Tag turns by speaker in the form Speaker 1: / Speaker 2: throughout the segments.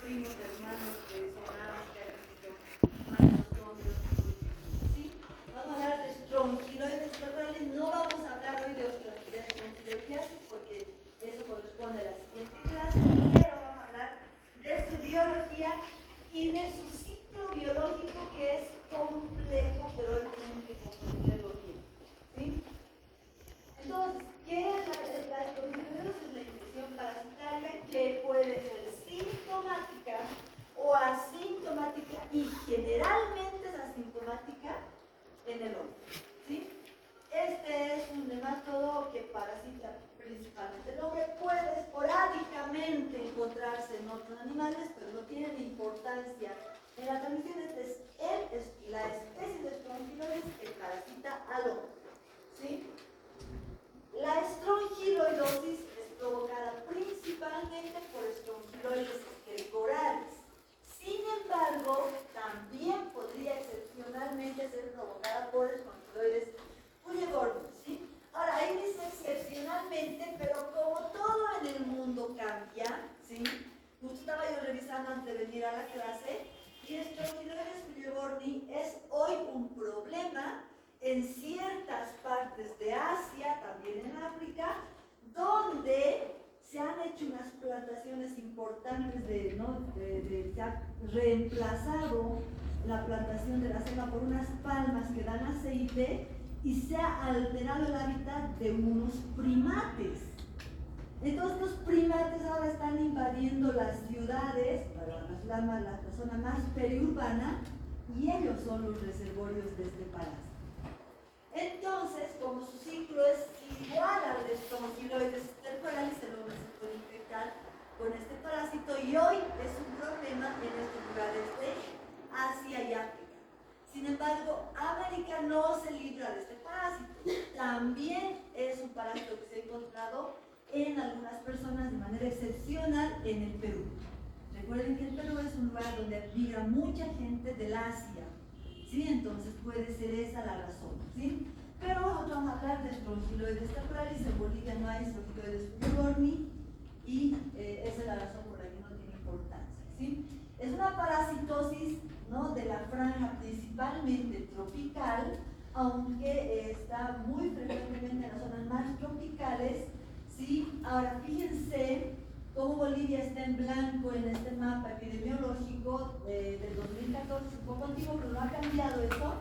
Speaker 1: primos hermanos que son más, ¿sí? Vamos a hablar de estrongiloides cerebrales. No vamos a hablar hoy de estrongiloides porque eso corresponde a la siguiente clase, pero vamos a hablar de su biología y de su ciclo biológico, que es complejo, pero hoy tenemos que comprenderlo bien, ¿sí? Entonces, ¿qué es la estrongiloides? Es la infección parasitaria que puede ser sintomática o asintomática, y generalmente es asintomática en el hombre, ¿sí? Este es un nemátodo que parasita principalmente el hombre. Puede esporádicamente encontrarse en otros animales, pero no tiene importancia en la transmisión. Esta es la especie de estrongiloides que parasita al hombre, ¿sí? La estrongiloidosis es provocada principalmente por estrongiloides estercorales. Sin embargo, también podría excepcionalmente ser provocada por estrongiloides puyebornis, ¿sí? Ahora, ahí dice excepcionalmente, pero como todo en el mundo cambia, ¿sí? Justo estaba yo revisando antes de venir a la clase, y estrongiloides puyebornis es hoy un problema en ciertas partes de Asia, también en África, donde se han hecho unas plantaciones importantes se ha reemplazado la plantación de la selva por unas palmas que dan aceite y se ha alterado el hábitat de unos primates. Entonces los primates ahora están invadiendo las ciudades, la zona más periurbana, y ellos son los reservorios de este parásito. Entonces, como su ciclo es igual al de estrongiloides estercorales, el hombre se puede infectar con este parásito, y hoy es un problema en estos lugares de Asia y África. Sin embargo, América no se libra de este parásito. También es un parásito que se ha encontrado en algunas personas de manera excepcional en el Perú. Recuerden que el Perú es un lugar donde migra mucha gente del Asia, ¿sí? Entonces puede ser esa la razón, ¿sí? Pero nosotros vamos a hablar de estrongiloides estercorales. En Bolivia no hay estrongiloides puyebornis, y esa es la razón por la que no tiene importancia, ¿sí? Es una parasitosis, ¿no?, de la franja principalmente tropical, aunque está muy frecuentemente en las zonas más tropicales, ¿sí? Ahora fíjense cómo Bolivia está en blanco en este mapa epidemiológico del 2014, un poco antiguo, pero no ha cambiado eso,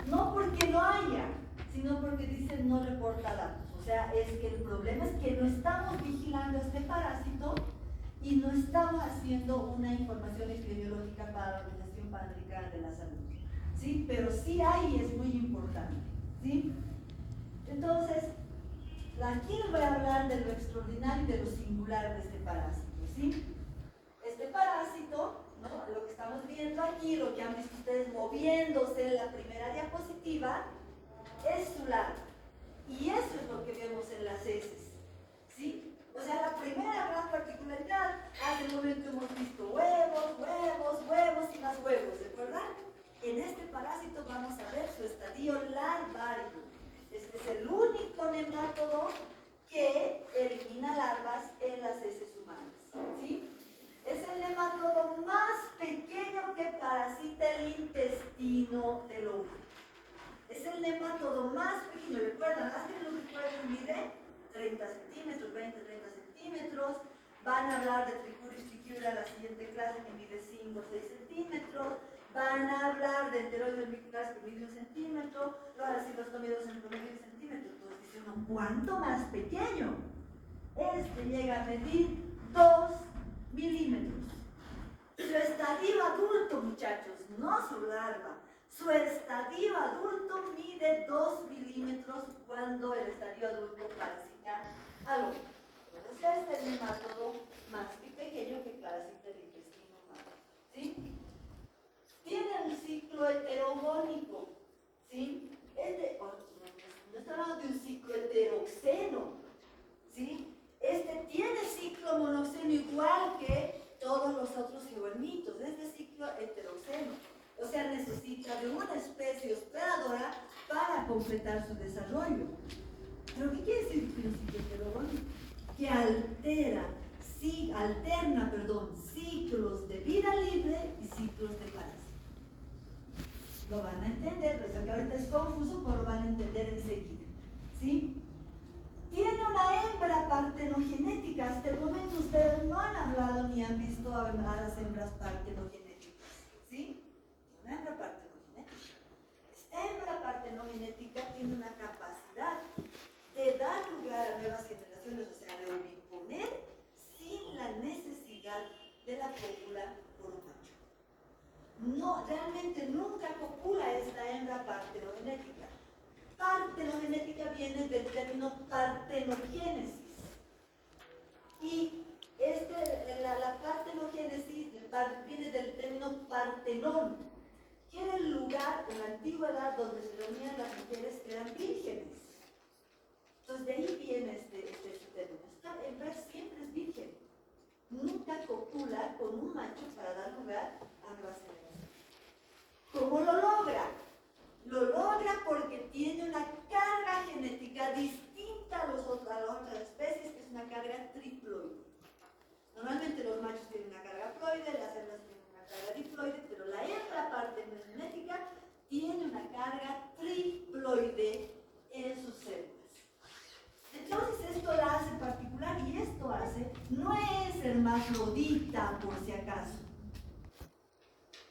Speaker 1: no porque no haya, sino porque dice no reporta datos. O sea, es que el problema es que no estamos vigilando este parásito y no estamos haciendo una información epidemiológica para la Organización Panamericana de la Salud, ¿sí? Pero sí hay, y es muy importante, ¿sí? Entonces, aquí les voy a hablar de lo extraordinario y de lo singular de este parásito, ¿sí? Este parásito, ¿no?, lo que estamos viendo aquí, lo que han visto ustedes moviéndose en la primera diapositiva, es su larva. Y eso es lo que vemos en las heces, ¿sí? O sea, la primera gran particularidad, hace un momento hemos visto huevos, huevos, huevos y más huevos, ¿recuerdan? En este parásito vamos a ver su estadio larvario. Este es el único nemátodo que elimina larvas en las heces humanas, ¿sí? Es el nemátodo más pequeño que parasita el intestino del hombre. Es el nemátodo más pequeño. ¿Recuerdan? ¿Hacen los recuerdos? Mide 30 centímetros, 20-30 centímetros. Van a hablar de Trichuris trichiura la siguiente clase, que mide 5 o 6 centímetros. Van a hablar de Enteroides vermiculares, que mide 1 centímetro. Luego las ciclostomidos en promedio 10 centímetros. Entonces dice uno, ¿cuánto más pequeño? Este llega a medir 2 milímetros. Su estadio adulto, muchachos, no su larva. Su estadio adulto mide 2 milímetros cuando el estadio adulto parasita al hombre. Entonces, este es el nemátodo más pequeño que parasita el intestino humano, ¿sí? Tiene un ciclo heterogónico, ¿sí? No está hablando de un ciclo heteroxeno, ¿sí? Este tiene ciclo monoxeno igual que todos los otros geoermitos. Este ciclo heteroxeno. O sea, necesita de una especie hospedadora para completar su desarrollo. ¿Pero qué quiere decir que un ciclo heterogónico? Que alterna ciclos de vida libre y ciclos de parásito. Lo van a entender, pero que ahorita es confuso, pero lo van a entender enseguida. ¿Sí? Tiene una hembra partenogenética. Hasta el momento ustedes no han hablado ni han visto a las hembras partenogenéticas. ¿Sí? Una hembra partenogenética. Esta hembra partenogenética tiene una capacidad de dar lugar a nuevas generaciones, o sea, de imponer sin la necesidad de la cópula por un macho. No, realmente nunca copula esta hembra partenogenética. Partenogenética viene del término partenogénesis. Y la partenogénesis viene del término partenón, que era el lugar en la antigüedad donde se reunían las mujeres que eran vírgenes. Entonces de ahí viene este término. Esta hembra siempre es virgen. Nunca copula con un macho para dar lugar a nuevas generaciones. ¿Cómo lo logra? Lo logra porque tiene una carga genética distinta a las otras especies, que es una carga triploide. Normalmente los machos tienen una carga ploide, las hembras tienen una carga diploide, pero la hembra partenogenética tiene una carga triploide en sus células. Entonces esto la hace particular, y esto hace, no es hermafrodita por si acaso.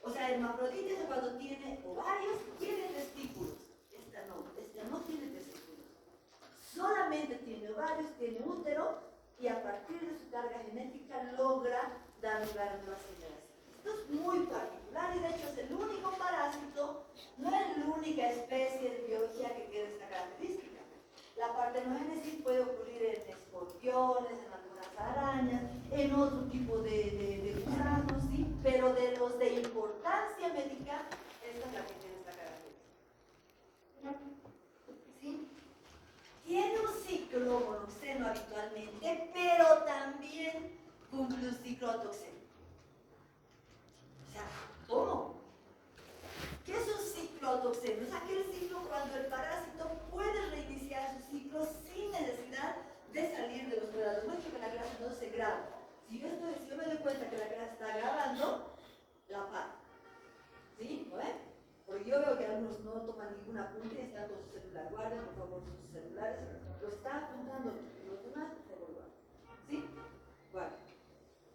Speaker 1: O sea, hermafrodita es cuando tiene ovarios, tiene testículos. Esta no tiene testículos. Solamente tiene ovarios, tiene útero, y a partir de su carga genética logra dar lugar a nuevas generaciones. Esto es muy particular, y de hecho es el único parásito, no es la única especie de biología que tiene esta característica. La partenogénesis puede ocurrir en escorpiones, en algunas arañas, en otro tipo de gusanos, ¿sí? Pero de los de importancia médica, esta es la que tiene esta característica. ¿Sí? Tiene un ciclo monoxeno habitualmente, pero también cumple un ciclo autoxeno. O sea, ¿cómo? ¿Qué es un ciclo autoxeno? Es aquel ciclo cuando el parásito puede reiniciar su ciclo sin necesidad de salir de los cuidados. Muestra que la grasa no se graba. Si yo me doy cuenta que la grasa está grabando, la paro. ¿Sí? ¿No ven? Porque yo veo que algunos no toman ningún apunte y están con su celular. Guarden, por favor, sus celulares. Lo están apuntando. Los demás, por favor, guarden. ¿Sí? Guarden.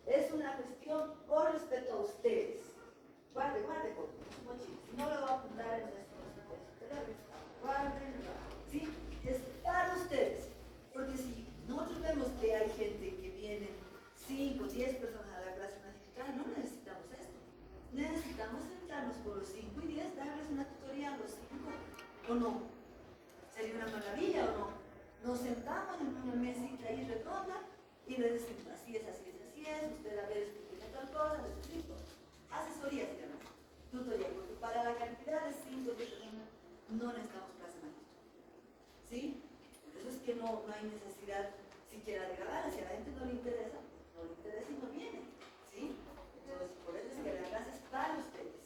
Speaker 1: Es una cuestión con respecto a ustedes. Guarde, con su mochila. Si no lo va a apuntar en nuestro celular, guarden. ¿Sí? Es para ustedes. Porque si nosotros vemos que hay gente que viene 5, 10 personas a la clase magistral, no necesitamos esto. Necesitamos sentarnos con los 5 y 10, darles una tutoría a los 5, ¿o no? ¿Sería una maravilla o no? Nos sentamos en una mesita ahí redonda y les decimos, así es, usted a ver, explica tal cosa, les explico. Asesoría se llama, tutoría, porque para la cantidad de 5 de personas no necesitamos clase magistral. ¿Sí? Por eso es que no hay necesidad siquiera de grabar. Si a la gente no le interesa y no viene. ¿Sí? Entonces, por eso es que la clase es para ustedes.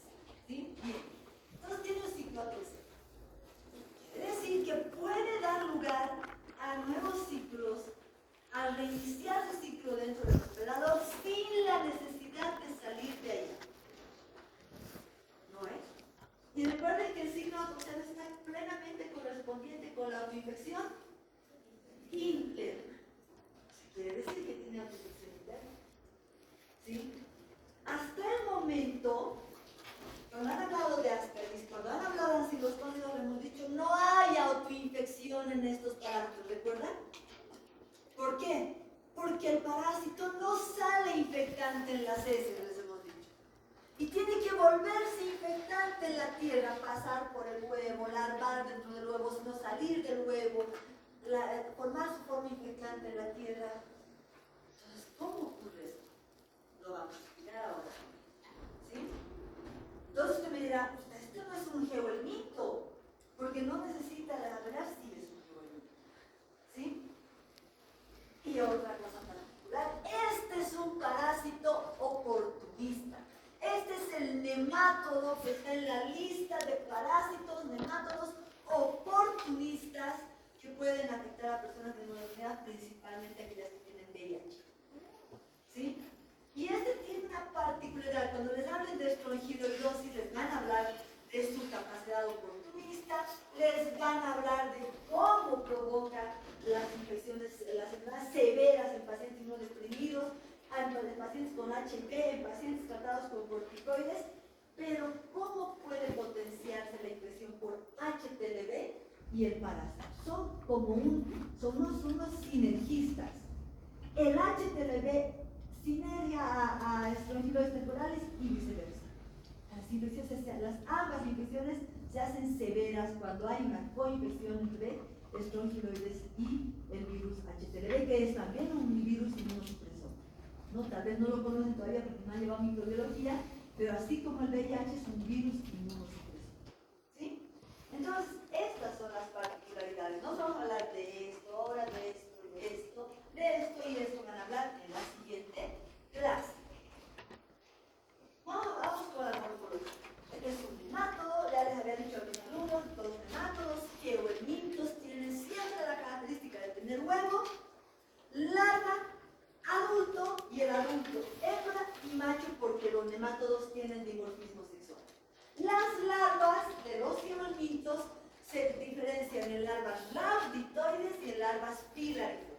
Speaker 1: ¿Sí? Bien. Entonces tiene un ciclo autoxeno. Quiere decir que puede dar lugar a nuevos ciclos al reiniciar su ciclo dentro del hospedador sin la necesidad de salir de ahí. ¿No es? Y recuerden que el signo autoxeno está plenamente correspondiente con la autoinfección interna. Quiere decir que tiene autoinfección interna. ¿Sí? Hasta el momento, cuando han hablado de Ascaris, cuando han hablado de ancilospondios, le hemos dicho, no hay autoinfección en estos parásitos, ¿recuerdan? ¿Por qué? Porque el parásito no sale infectante en las heces, les hemos dicho. Y tiene que volverse infectante en la tierra, pasar por el huevo, larvar dentro del huevo, sino salir del huevo, formar su forma infectante en la tierra. Entonces, ¿cómo ocurre esto? Lo vamos a explicar ahora. ¿Sí? Entonces usted me dirá, esto no es un geoelmito, porque no necesita la verdad, sí es un geoelmito. ¿Sí? Y otra cosa particular, este es un parásito oportunista. Este es el nemátodo que está en la lista de parásitos, nemátodos oportunistas que pueden afectar a personas de nuestra edad, principalmente aquellas que tienen VIH. ¿Sí? Y este tiene una en pacientes con HIV, en pacientes tratados con corticoides, pero ¿cómo puede potenciarse la impresión por HTLV y el parásito? Son unos sinergistas. El HTLV sinergia a estrongiloides temporales y viceversa. Ambas infecciones se hacen severas cuando hay una coinfección entre estrongiloides y el virus HTLV, que es también un virus inmunosupresor, ¿no? Tal vez no lo conocen todavía porque no han llevado microbiología, pero así como el VIH es un virus inmunosupresor, ¿sí? Entonces, estas son las particularidades. No vamos a hablar de esto, ahora de esto, y de esto van a hablar en la siguiente clase. Vamos con la morfología. Este es un nemátodo, ya les había dicho a mis alumnos, los nemátodos geohelmintos tienen siempre la característica de tener huevo, larva, adulto y el adulto hembra y macho, porque los nemátodos tienen dimorfismo sexual. Las larvas de los geohelmintos se diferencian en larvas rhabditoides y en larvas filariformes.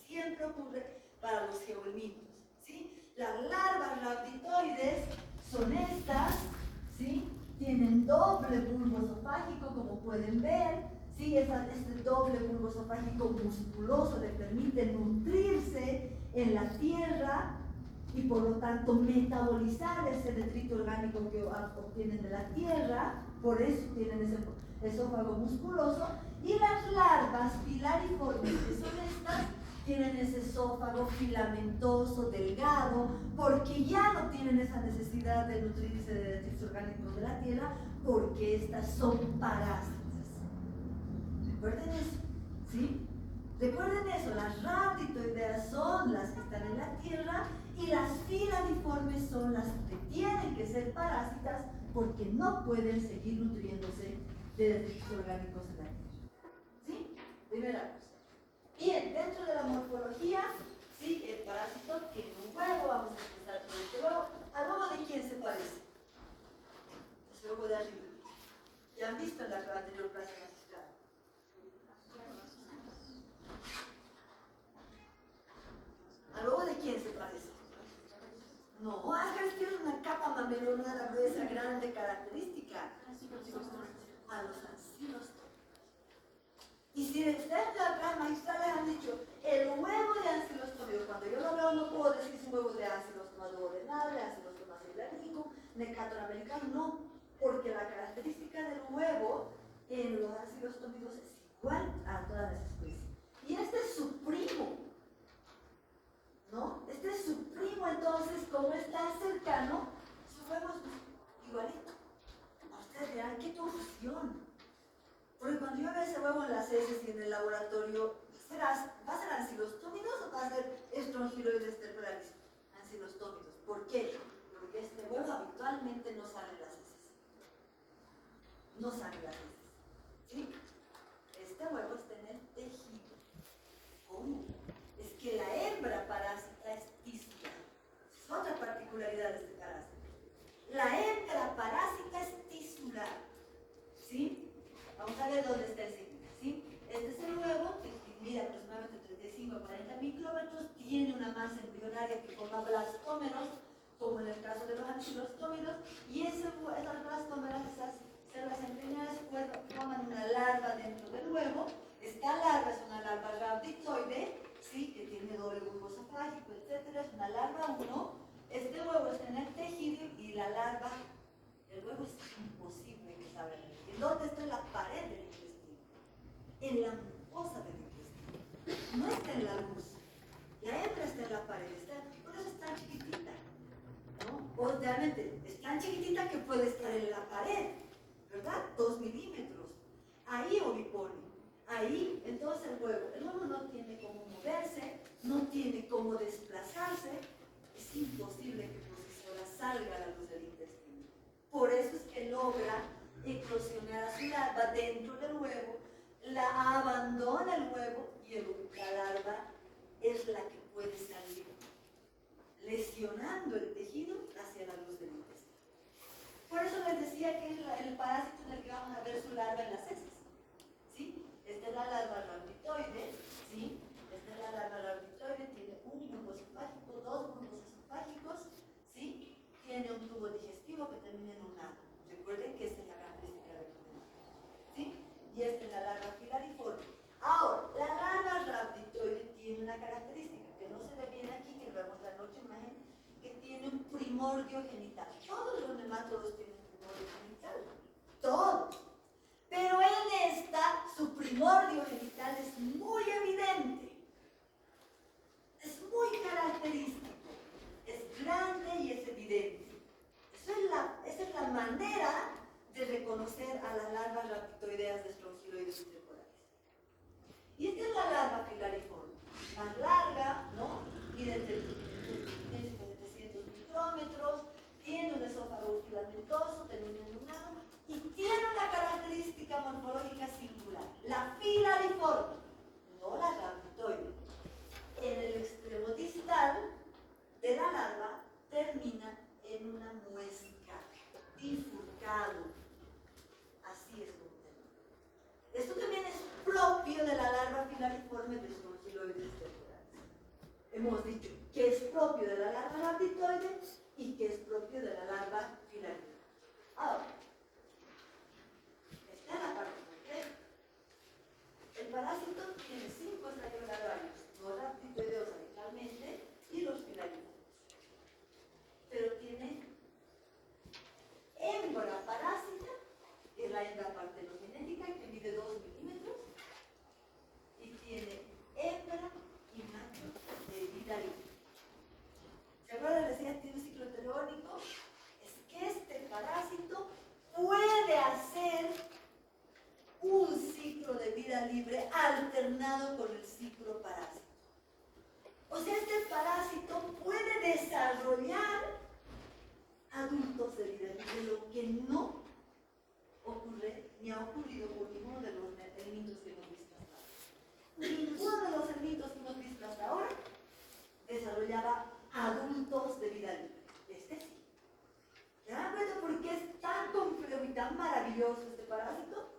Speaker 1: Siempre ocurre para los geohelmintos, ¿sí? Las larvas rhabditoides son estas, ¿sí? Tienen doble bulbo esofágico, como pueden ver, ¿sí? Este doble bulbo esofágico musculoso le permite nutrirse en la tierra y por lo tanto metabolizar ese detrito orgánico que obtienen de la tierra, por eso tienen ese esófago musculoso. Y las larvas filariformes, que son estas, tienen ese esófago filamentoso, delgado, porque ya no tienen esa necesidad de nutrirse de detritos orgánicos de la tierra, porque estas son parásitas. Recuerden eso, ¿sí? Recuerden eso, las rhabditoideas son las que están en la tierra y las filariformes son las que tienen que ser parásitas porque no pueden seguir nutriéndose de detritos orgánicos en la tierra. ¿Sí? Primera cosa. Bien, dentro de la morfología, ¿sí? El parásito tiene un huevo, vamos a empezar con este huevo. ¿Al huevo de quién se parece? Es el huevo de arriba. Ya han visto en la anterior clase magistral. ¿Al huevo de quién se parece? No, es tiene una capa mamelonada gruesa, grande, característica. A los ancilostomidos. Y si ustedes de atrás magistrales han dicho, el huevo de ancilostomido, cuando yo lo veo no puedo decir si es un huevo de ancilostoma orenal, ancilostoma celíaco, necátor americano, no, porque la característica del huevo en los ancilostomidos es igual a todas las especies. Y este es su primo, ¿no? Este es su primo, entonces, como es tan cercano, su huevo es igualito. Ustedes dirán, ¿qué confusión? Porque cuando yo veo ese huevo en las heces y en el laboratorio, ¿va a ser ancilostómidos o va a ser estrongiloides temporales? Ancilostómidos. ¿Por qué? Porque este huevo habitualmente no sale en las heces. No sale en las heces. ¿Sí? Este huevo está en el tejido. ¿Cómo? Es que la hembra parásita es tisular. Es otra particularidad de este parásito. La hembra parásita es tisular. ¿Sí? Vamos a ver dónde está el signo, ¿sí? Este es el huevo, que mide aproximadamente 35 a 40 micrómetros, tiene una masa embrionaria que forma blastómeros, como en el caso de los ancilostómidos, y esas blastómeros, esas células embrionarias, forman una larva dentro del huevo. Esta larva es una larva rhabditoide, ¿sí? Que tiene doble bulbo esofágico, etc. Es una larva 1. Este huevo está en el tejido y la larva, el huevo es imposible que salga en el tejido. ¿Dónde está la pared del intestino? En la mucosa del intestino. No está en la luz. La hembra está en la pared, por eso es tan chiquitita, ¿no? O realmente es tan chiquitita que puede estar en la pared, ¿verdad? 2 milímetros. Ahí ovipone. Ahí, entonces el huevo no tiene cómo moverse, no tiene cómo desplazarse. Es imposible que por sí sola salga a la luz del intestino. Por eso es que logra eclosionar a su larva dentro del huevo, la abandona el huevo y la larva es la que puede salir lesionando el tejido hacia la luz del intestino. Por eso les decía que es el parásito en el que vamos a ver su larva en las heces, ¿sí? Esta es la larva rhabditoide, ¿sí? Esta es la larva rhabditoide, tiene un bulbo esofágico, 2 bulbos esofágicos que termina en un ano. Recuerden que esta es la característica de la, ¿sí? Y esta es la larva filariforme. Ahora, la larva rhabditoide tiene una característica que no se ve bien aquí, que lo vemos la noche imagen, que tiene un primordio genital. Todos los nemátodos tienen un primordio genital. Todos. Pero en esta, su primordio genital es muy evidente. Es muy característico. Es grande y es evidente. Esa es la manera de reconocer a las larvas rhabditoideas de Strongyloides interpolares. Y esta es la larva filariforme, más larga, ¿no? Mide entre 700 micrómetros, tiene un esófago filamentoso, termina en un ano, y tiene una característica morfológica singular, la filariforme, no la rhabditoide. En el extremo distal de la larva termina en una muesca, bifurcado. Así es como termina. Esto también es propio de la larva filariforme de Strongyloides interpolares. Hemos dicho que es propio de la larva rhabditoide y que es propio de la larva filariforme. Ahora, esta es la parte completa. El parásito tiene 5 estadios larvarios, los rhabditoideos habitualmente y los filariformes. Pero tiene hembra parásita, que es la hembra partenogenética, que mide 2 milímetros, y tiene hembra y macho de vida libre. ¿Se acuerdan? Decía, tiene un ciclo heterogónico. Es que este parásito puede hacer un ciclo de vida libre alternado con el ciclo parásito. O sea, este parásito puede desarrollar adultos de vida libre, lo que no ocurre ni ha ocurrido con ninguno de los herminitos que hemos visto hasta ahora. Ninguno de los herminitos que hemos visto hasta ahora desarrollaba adultos de vida libre. Este sí. ¿Se dan cuenta por qué es tan complejo y tan maravilloso este parásito?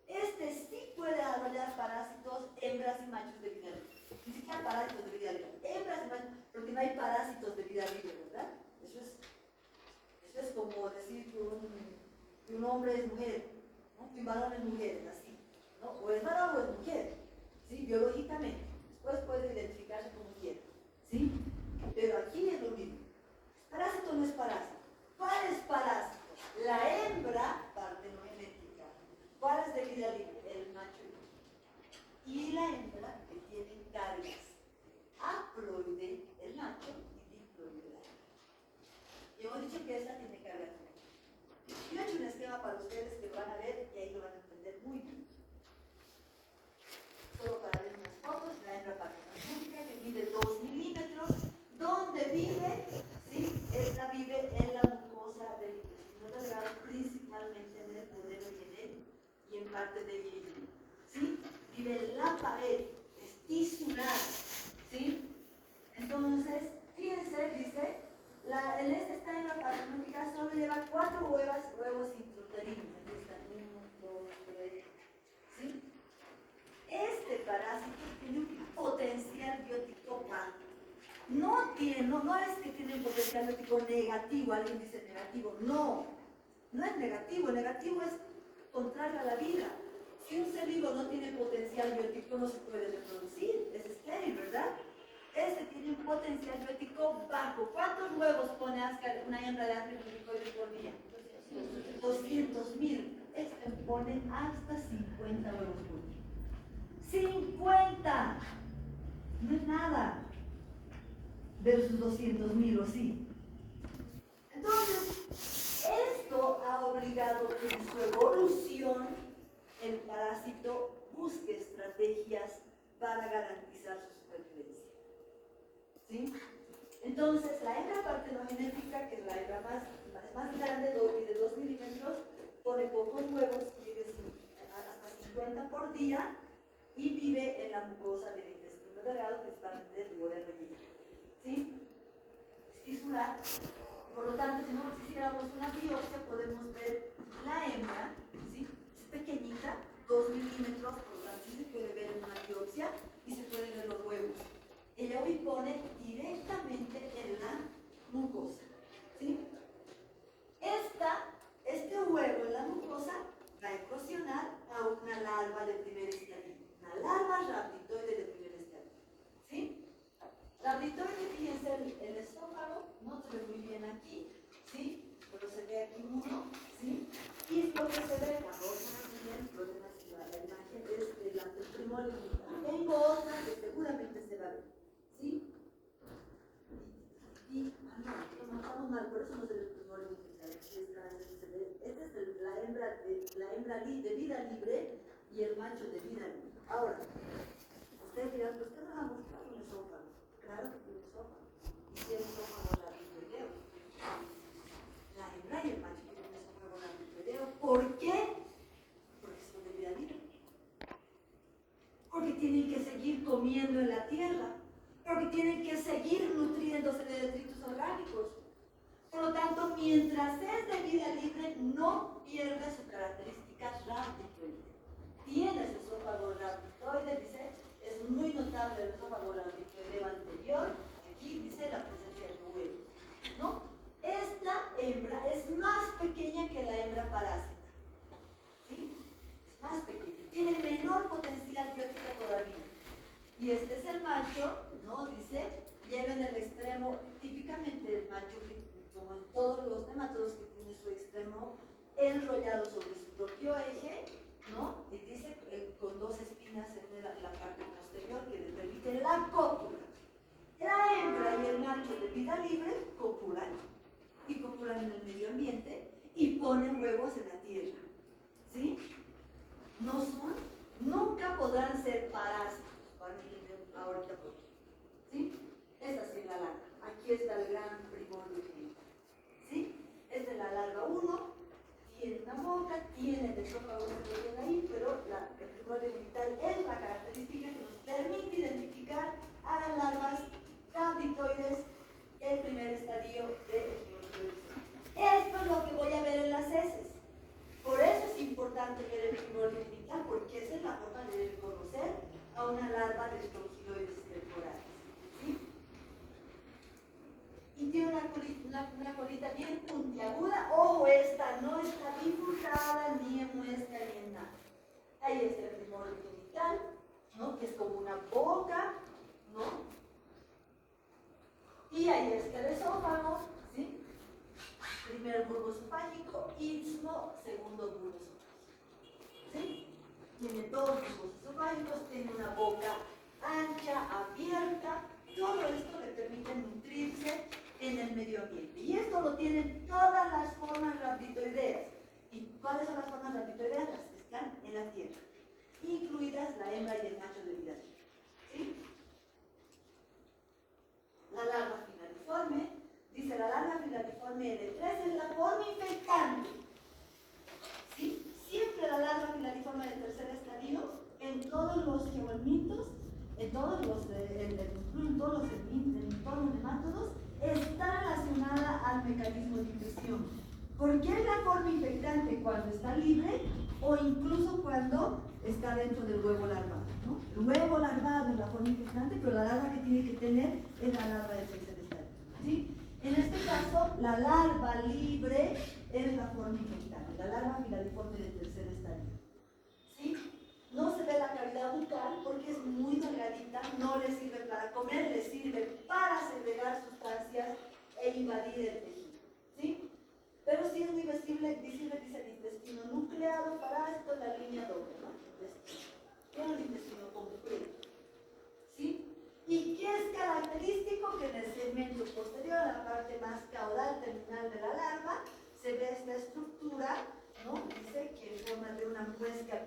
Speaker 1: Este sí puede desarrollar parásitos, hembras y machos de vida libre. Ni siquiera parásitos de vida libre. Hembras y machos, porque no hay parásitos de vida libre, ¿verdad? Eso es como decir que un hombre es mujer, ¿no? Que un varón es mujer, así, ¿no? O es varón o es mujer, ¿sí? Biológicamente. Después puede identificarse como quiera, ¿sí? Pero aquí es lo mismo. Parásito no es parásito. ¿Cuál es parásito? La hembra partenogenética. ¿Cuál es de vida libre? El macho y la hembra que tienen cargas. Haploide el macho y diploide la hembra. Y hemos dicho que esta tiene cargas. Yo he hecho un esquema para ustedes que lo van a ver y ahí lo van a entender muy bien. Solo para ver unas fotos, la hembra partenogenética que mide 2 milímetros. ¿Dónde vive? ¿Sí? Esta vive en la mucosa del intestino delgado, principalmente en el modelo y en parte de hígado. ¿Sí? Vive en la pared, es tisular. ¿Sí? Entonces, fíjense, dice, en esta hembra partenogenética solo lleva 4 huevos intrauterinos. Aquí están 1, 2, 3. ¿Sí? Este parásito tiene un potencial biótico bajo. No es que tiene un potencial biótico negativo, alguien dice negativo, no es negativo, negativo es contrario a la vida. Si un ser vivo no tiene potencial biótico no se puede reproducir, es estéril, ¿verdad? Este tiene un potencial biótico bajo. ¿Cuántos huevos pone una hembra de Ascaridicoides por día? 200.000. Este pone hasta 50 huevos por día. ¡50! No es nada. Versus 200.000, ¿o sí? Entonces, esto ha obligado que en su evolución el parásito busque estrategias para garantizar su supervivencia. ¿Sí? Entonces, la hembra partenogenética, que es la hembra más grande, de 2 milímetros, pone pocos huevos, vive hasta 50 por día y vive en la mucosa del intestino delgado, principalmente del tubo de relleno. ¿Sí? Es tisular. Por lo tanto, si nosotros hiciéramos una biopsia, podemos ver la hembra, ¿sí? Es pequeñita, 2 milímetros, por lo tanto, sí se puede ver en una biopsia y se pueden ver los huevos. Ella hoy pone directamente en la mucosa. ¿Sí? no se ve muy bien aquí, ¿sí? Pero se ve aquí uno, ¿sí? Y lo que se ve, la rosa, el problema es que la imagen es el primorio. Tengo otra que seguramente se va a ver, ¿sí? Y, no, estamos mal, por eso no se ve el primorio. Esta es la hembra de vida libre y el macho de vida libre. Ahora, ustedes dirán, pues ¿qué nos ha mostrado un esófago? Claro que tiene esófago. Y si el esófago rabitoideo. La hembra y el macho tienen un esófago rabitoideo. ¿Por qué? Porque son de vida libre. Porque tienen que seguir comiendo en la tierra. Porque tienen que seguir nutriéndose de detritos orgánicos. Por lo tanto, mientras es de vida libre, no pierde sus características rabitoides. Tiene su esófago rabitoide, dice, es muy notable el esófago rabitoideo anterior. Aquí dice la presencia de huevos, ¿no? Esta hembra es más pequeña que la hembra parásita, ¿sí? Es más pequeña, tiene menor potencial biótica todavía. Y este es el macho, ¿no? Dice, lleva en el extremo, típicamente el macho, como en todos los nematodos que tiene su extremo enrollado sobre su propio eje, ¿no? Y dice con dos espinas en la parte posterior que le permiten la cópula. La hembra y el macho de vida libre copulan, y copulan en el medio ambiente y ponen huevos en la tierra, ¿sí? No son, nunca podrán ser parásitos. Van a entender ahorita por qué, ¿sí? Esta sí es la larva. Aquí está el gran primorio genital, ¿sí? Esta es la larva 1, tiene una boca, tiene el esófago ahí, pero el primorio genital es la característica que nos permite identificar a las larvas rabitoides, el primer estadio de reproducción. Esto es lo que voy a ver en las heces. Por eso es importante ver el primorio genital, porque esa es la forma de reconocer a una larva de espongiloides temporales, ¿sí? Y tiene una colita bien puntiaguda. Ojo, esta no está bifurcada, ni en muesca, ni en nada. Ahí está el primorio genital, ¿no? Que es como una boca, ¿no? Y ahí está el esófago, ¿sí? Primer bulbo esofágico, istmo, segundo bulbo esofágico, ¿sí? Tiene dos bulbos esofágicos, tiene una boca ancha, abierta. Todo esto le permite nutrirse en el medio ambiente. Y esto lo tienen todas las formas rabitoideas. ¿Y cuáles son las formas rabitoideas? Las que están en la tierra, incluidas la hembra y el macho de vida libre, ¿sí? La larva filariforme, dice la larva filariforme L3 es la forma infectante, ¿sí? Siempre la larva filariforme del tercer estadio, en todos los geohelmintos, en todos los nemátodos, está relacionada al mecanismo de infección. ¿Por qué es la forma infectante cuando está libre o incluso cuando está dentro del huevo larvado, ¿no? El huevo larvado es la forma infectante, pero la larva que tiene que tener es la larva del tercer estadio, ¿sí? En este caso, la larva libre es la forma infectante, la larva filariforme del tercer estadio, ¿sí? No se ve la cavidad bucal porque es muy delgadita, no le sirve para comer, le sirve para segregar sustancias e invadir el tejido, ¿sí? Pero sí es muy visible, dice el intestino nucleado, parásito, la línea doble, ¿no? Tiene el intestino completo, ¿sí? ¿Y qué es característico? Que en el segmento posterior, a la parte más caudal terminal de la larva, se ve esta estructura, ¿no? Dice que en forma de una muesca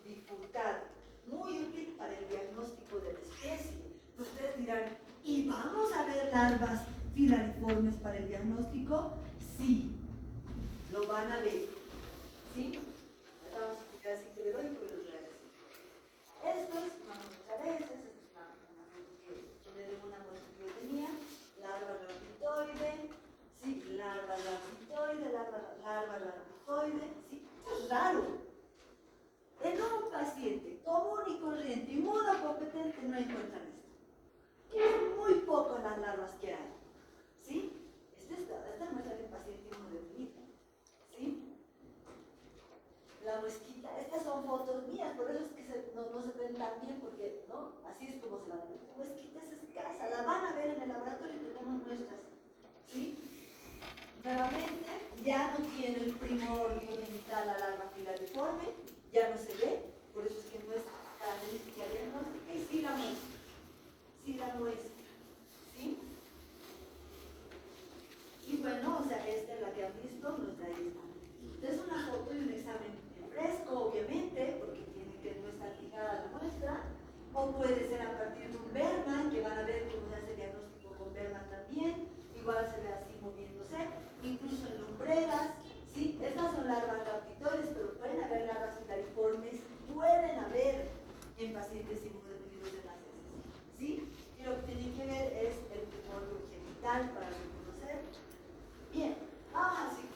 Speaker 1: bifurcada, muy útil para el diagnóstico de la especie. Ustedes dirán, ¿y vamos a ver larvas filariformes para el diagnóstico? Sí, lo van a ver, ¿sí? Ahora vamos a explicar así que le doy por los reales. Esto es una muestra de esas, esto es una muestra que yo tenía, larva rabitoide, sí, larva rabitoide, larva rabitoide, sí, es raro. En un paciente común y corriente, inmunocompetente, no encuentran esto. Son muy pocas las larvas que hay, ¿sí? Esta muestra de paciente inmunodeprimido, ¿sí? La muesquita, estas son fotos mías, por eso es que no se ven tan bien, porque ¿no? Así es como se la ven. La muesquita es escasa, la van a ver en el laboratorio y tenemos muestras ya no tiene el primordio genital a larva filariforme, ya no se ve, por eso es que no es característica diagnóstica y sí la muestra. Sí la muestra. ¿Sí? Y bueno, o sea, esta es la que han visto, los de ahí están. Es una foto y un examen en fresco, obviamente, porque tiene que no estar fijada a la muestra, o puede ser a partir de un Berman, que van a ver cómo se hace diagnóstico con Berman también, igual se ve así moviéndose, incluso en lumbreras, ¿sí? Estas son larvas captitores, pero pueden haber larvas filariformes, pueden haber en pacientes inmunodeprimidos de las heces, ¿sí? Y lo que tienen que ver es el primordio genital para reconocer. Bien, vamos al ciclo.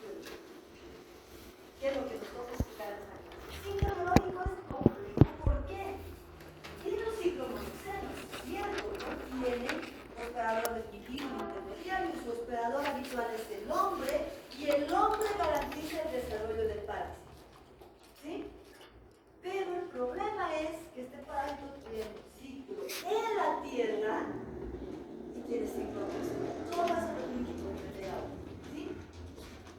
Speaker 1: ¿Qué es lo que nos toca explicar en esta clase? El ciclo biológico es complejo. ¿Por qué? Tiene un ciclo monoceno, ¿cierto? ¿No? Tiene hospedador definitivo intermediario, y su hospedador habitual es el hombre, y el hombre garantiza el desarrollo del parásito. ¿Sí? Pero el problema es que este parásito tiene un ciclo en la tierra y tiene ciclo monoceno. Todas son los líquidos de agua. ¿Sí?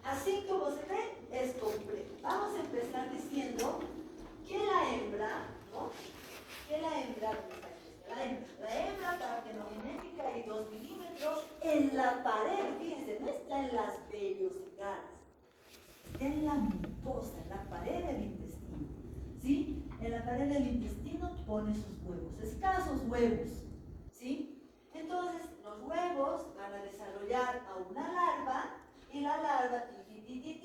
Speaker 1: Así como se ve, es complejo. Vamos a empezar diciendo que la hembra, ¿no? Que la hembra, la hembra partenogenética hay 2 milímetros en la pared, fíjense, no está en las vellosidades, está en la mucosa, en la pared del intestino. ¿Sí? En la pared del intestino pone sus huevos, escasos huevos. ¿Sí? Entonces, los huevos van a desarrollar a una larva y la larva tiene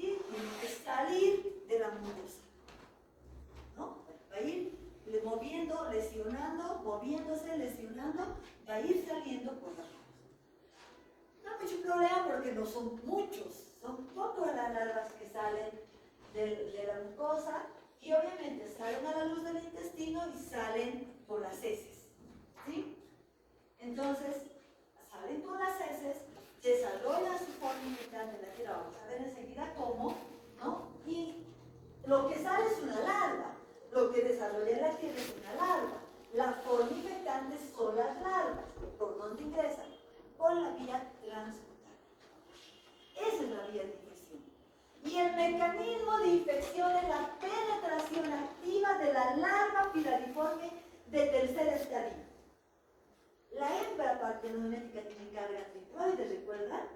Speaker 1: que salir de la mucosa. ¿No? Va a ir moviendo, lesionando, moviéndose, lesionando, va a ir saliendo por la mucosa. No hay mucho problema porque no son muchos, son pocas las larvas que salen de la mucosa y obviamente salen a la luz del intestino y salen por las heces. ¿Sí? Entonces, salen por las heces, desarrollan su forma infectante en la tierra, vamos a ver enseguida cómo, ¿no? Y lo que sale es una larva, lo que desarrolla en la tierra es una larva. La forma infectante son las larvas. ¿Por dónde ingresan? Por la vía transcutánea. Esa es la vía de infección. Y el mecanismo de infección es la penetración activa de la larva filariforme de tercer estadio. La hembra partenogenética tiene carga triploide, ¿recuerdan?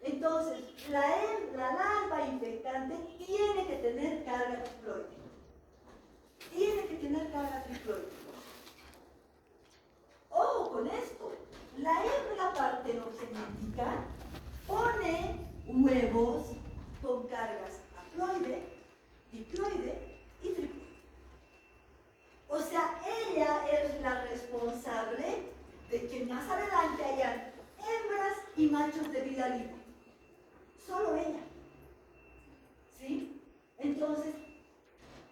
Speaker 1: Entonces, la larva infectante tiene que tener carga triploide. Tiene que tener carga triploide. Ojo con esto. La hembra partenogenética pone huevos con cargas haploide, diploide y triploide. O sea, ella es la responsable de que más adelante hayan hembras y machos de vida libre. Solo ella. ¿Sí? Entonces,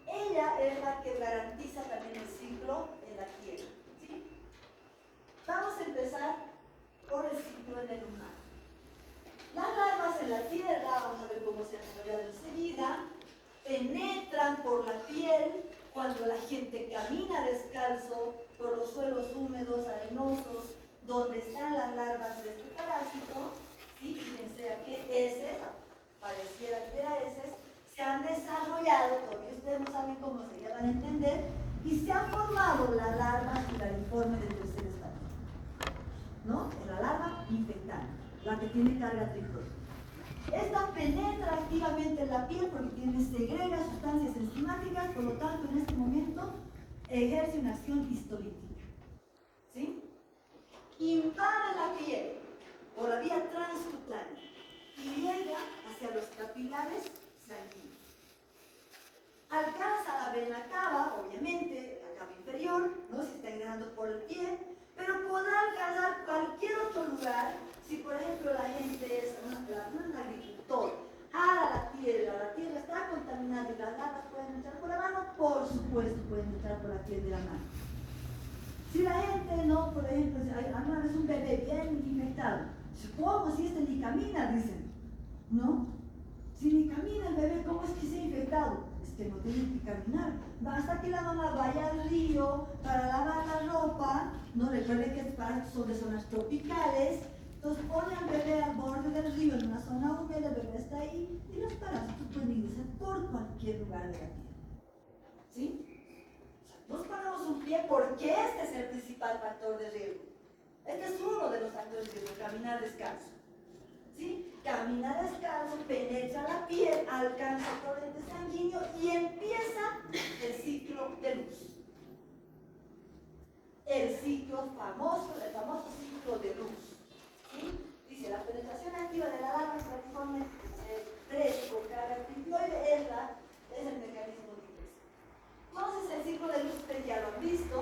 Speaker 1: ella es la que garantiza también el ciclo en la tierra. ¿Sí? Vamos a empezar por el ciclo en el humano. Las larvas en la tierra, vamos a ver cómo se ha desarrollado enseguida, penetran por la piel cuando la gente camina descalzo por los suelos húmedos, arenosos, donde están las larvas de este parásito. ¿Sí? Fíjense a qué heces, pareciera que era heces, se han desarrollado, todavía ustedes no saben cómo se ya van a entender, y se han formado la larva filariforme del tercer estadio. ¿No? Es la larva infectante, la que tiene carga triploide. Esta penetra activamente en la piel porque segrega sustancias enzimáticas, por lo tanto en este momento ejerce una acción histolítica. ¿Sí? Invade la piel por la vía transcutánea y llega hacia los capilares sanguíneos. Alcanza la vena cava, obviamente, la cava inferior, ¿no? Si está ingresando por el pie, pero podrá alcanzar cualquier otro lugar si, por ejemplo, la gente es un agricultor, ara la tierra está contaminada y las larvas pueden entrar por la mano, por supuesto pueden entrar por la piel de la mano. Si la gente, no, por ejemplo, alguna vez un bebé bien infectado, ¿cómo si este ni camina? Dicen, ¿no? Si ni camina el bebé, ¿cómo es que se ha infectado? Es que no tiene que caminar. Basta que la mamá vaya al río para lavar la ropa, ¿no? Recuerden que son de zonas tropicales, entonces pone al bebé al borde del río en una zona húmeda, el bebé está ahí, y los padres cualquier lugar de la piel. ¿Sí? Nos ponemos un pie porque este es el principal factor de riesgo. Este es uno de los factores de riesgo, caminar descalzo. ¿Sí? Camina descalzo, penetra la piel, alcanza el torrente sanguíneo y empieza el ciclo de luz. El famoso ciclo de luz. ¿Sí? Dice, la penetración activa de la larva platiforme 3 por carga triploide es el mecanismo de ingreso. Entonces, el ciclo de luz ustedes ya lo han visto,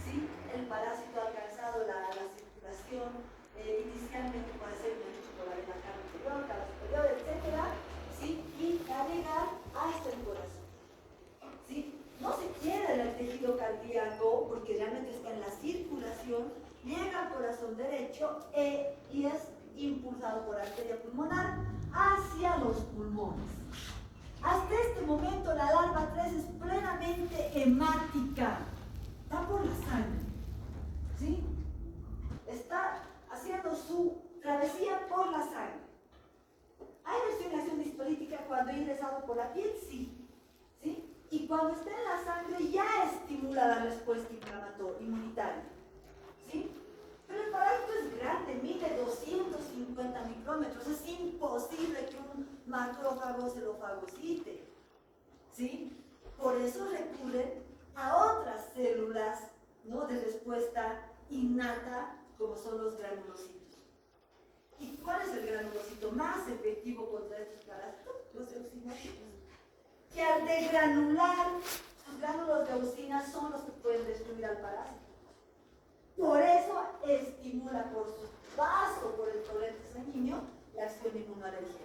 Speaker 1: ¿sí? El parásito ha alcanzado la circulación, inicialmente puede ser por la vena cava inferior, cava superior, etc. ¿Sí? Y va a llegar hasta el corazón. ¿Sí? No se queda en el tejido cardíaco porque realmente está en la circulación, llega al corazón derecho y es impulsado por arteria pulmonar hacia los pulmones. Hasta este momento la larva 3 es plenamente hemática, está por la sangre, ¿sí? Está haciendo su travesía por la sangre. ¿Hay reacción histolítica cuando ha ingresado por la piel? Sí, ¿sí? Y cuando está en la sangre ya estimula la respuesta inmunitaria, ¿sí? Pero el parásito es grande, mide 250 micrómetros, es imposible que un macrófago se lo fagocite, ¿sí? Por eso recurren a otras células, ¿no?, de respuesta innata, como son los granulocitos. ¿Y cuál es el granulocito más efectivo contra estos parásitos? Los eosinófilos, que al degranular, sus gránulos de eosina son los que pueden destruir al parásito. Por eso estimula por su paso por el torrente sanguíneo la acción inmunoalergénica.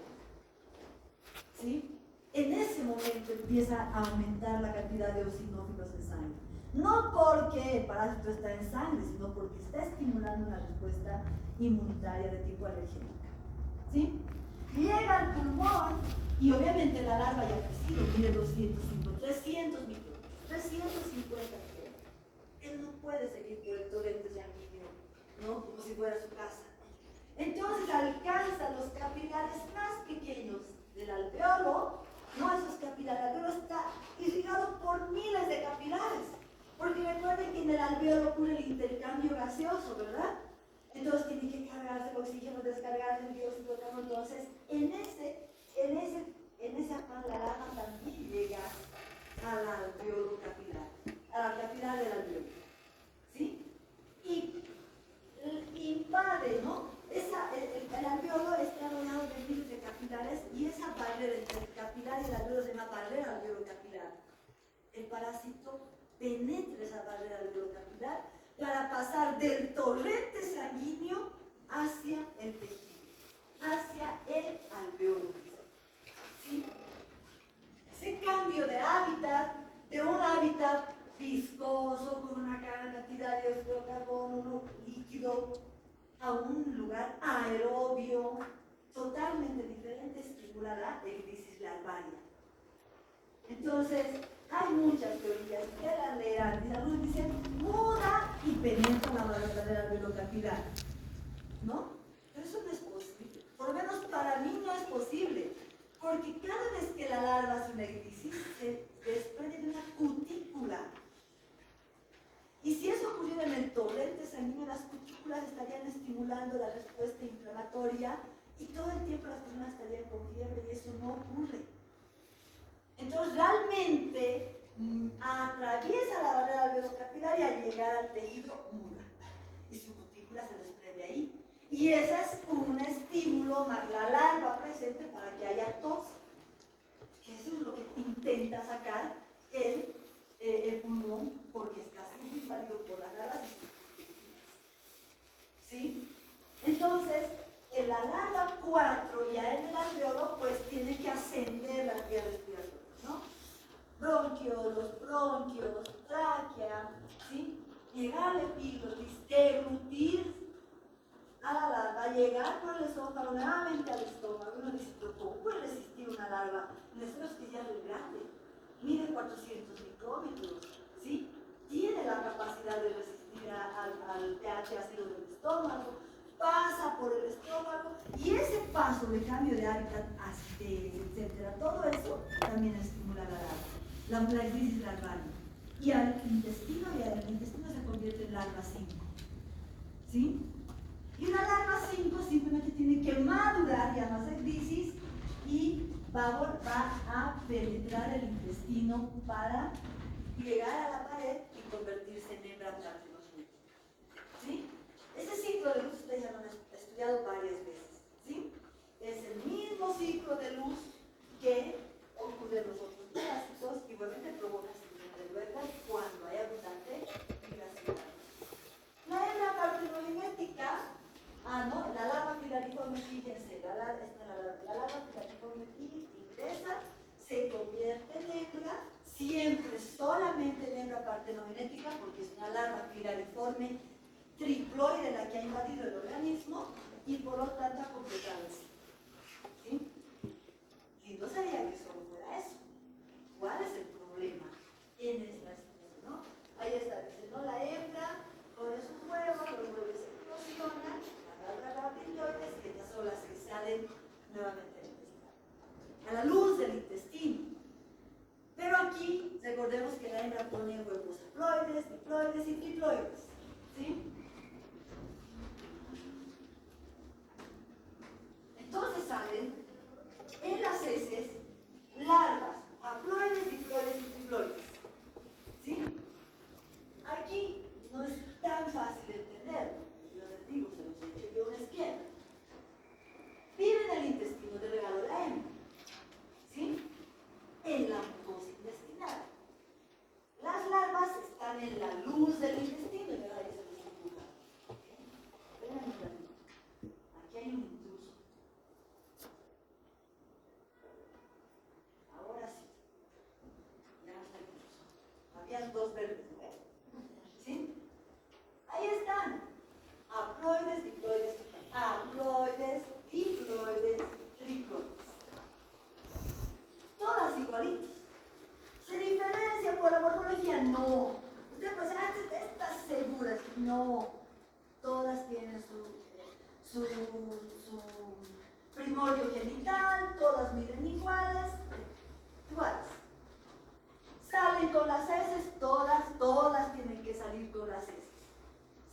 Speaker 1: ¿Sí? En ese momento empieza a aumentar la cantidad de eosinófilos en sangre. No porque el parásito está en sangre, sino porque está estimulando una respuesta inmunitaria de tipo alergénica. ¿Sí? Llega al pulmón y obviamente la larva ya ha crecido, mide 205, 300 micrómetros, 350 micrómetros. Él no puede seguir por el torrente sanguíneo, ¿no?, como si fuera su casa. Entonces alcanza los capilares más pequeños del alveolo, ¿no? Esos capilares, el alveolo está irrigado por miles de capilares, porque recuerden que en el alveolo ocurre el intercambio gaseoso, ¿verdad? Entonces tiene que cargarse el oxígeno, descargarse el dióxido de carbono. Entonces, en ese afán la larva también llega al alveolo capilar, a la capilar del alveolo, ¿sí? Y invade, ¿no? El alveolo está rodeado de miles de capilares y esa barrera entre el capilar y el alveolo se llama barrera alveolo-capilar. El parásito penetra esa barrera alveolo-capilar para pasar del torrente sanguíneo hacia el tejido, hacia el alveolo. ¿Sí? Ese cambio de hábitat, de un hábitat viscoso con una gran cantidad de dióxido de carbono líquido a un lugar aerobio totalmente diferente, estimula la crisis larvaria. Entonces, hay muchas teorías que la leerán. Algunos dicen muda y penetra la barrera alveolo-capilar, ¿no? Pero eso no es posible. Por lo menos para mí no es posible. Porque cada vez que la larva hace una crisis, se desprende de una cutícula. Y si eso ocurriera en el torrente sanguíneo, las cutículas estarían estimulando la respuesta inflamatoria y todo el tiempo las personas estarían con fiebre y eso no ocurre. Entonces realmente atraviesa la barrera alveolo-capilar y al llegar al tejido muda. Y su cutícula se desprende ahí. Y ese es un estímulo más la larva presente para que haya tos. Que eso es lo que intenta sacar el pulmón porque está siendo invadido por las larvas. ¿Sí? Entonces, en la larva 4 ya en el alveolo, pues tiene que ascender las vías respiratorias, ¿no? Bronquios, tráquea, ¿sí? Llegar al epiglotis, deglutir a la larva, llegar por el esófago nuevamente al estómago. Uno dice, pero ¿cómo puede resistir una larva? El estómago es que ya es grande, mide 400 micrómetros, ¿sí? Tiene la capacidad de resistir al pH ácido del estómago, pasa por el estómago y ese paso de cambio de hábitat, acidez, etcétera, todo eso también es la crisis larval. Y al intestino se convierte en larva 5. ¿Sí? Y una larva 5 simplemente tiene que madurar, llamarse crisis, y va a penetrar el intestino para llegar a la pared y convertirse en hembra partenogénica. ¿Sí? Ese ciclo de luz ustedes ya lo han estudiado varias veces. ¿Sí? Es el mismo ciclo de luz que ocurre en los otros parásitos, igualmente provoca siguiente luego cuando hay abundante migración. La hembra partenogenética, la larva filariforme, fíjense, la larva filariforme ingresa, se convierte en hembra, siempre solamente en hembra partenogenética, porque es una larva filariforme triploide la que ha invadido el organismo y por lo tanto ha completado el ciclo. ¿Sí? Lindo sería que solo fuera eso. ¿Cuál es el problema en esta especie, no? Ahí está, dice, ¿no? La hembra pone sus huevos, los huevos se eclosionan, las rapidioides, que estas son las que salen nuevamente del intestino, a la luz del intestino. Pero aquí, recordemos que la hembra pone huevos haploides, diploides y triploides. ¿Sí? Entonces salen en las heces larvas, haploides, diploides y triploides. ¿Sí? Aquí no es tan fácil de entender. Yo les digo, se los he hecho yo un esquema. Vive en el intestino de regalo la hembra. ¿Sí? En la mucosa intestinal. Las larvas están en la luz del intestino y ahora ya se les empuja. Vean un ratito. Aquí hay un intruso. Ahora sí. Ya no está el intruso. Habían dos verdes, ¿no? ¿Sí? Ahí están. Haploides, diploides, haploides, diploides, triploides. Todas igualitas. ¿Se diferencia por la morfología? No. Usted pues, ¿estás segura? No. Todas tienen su primordio genital, todas miden iguales. Salen con las heces, todas tienen que salir con las heces.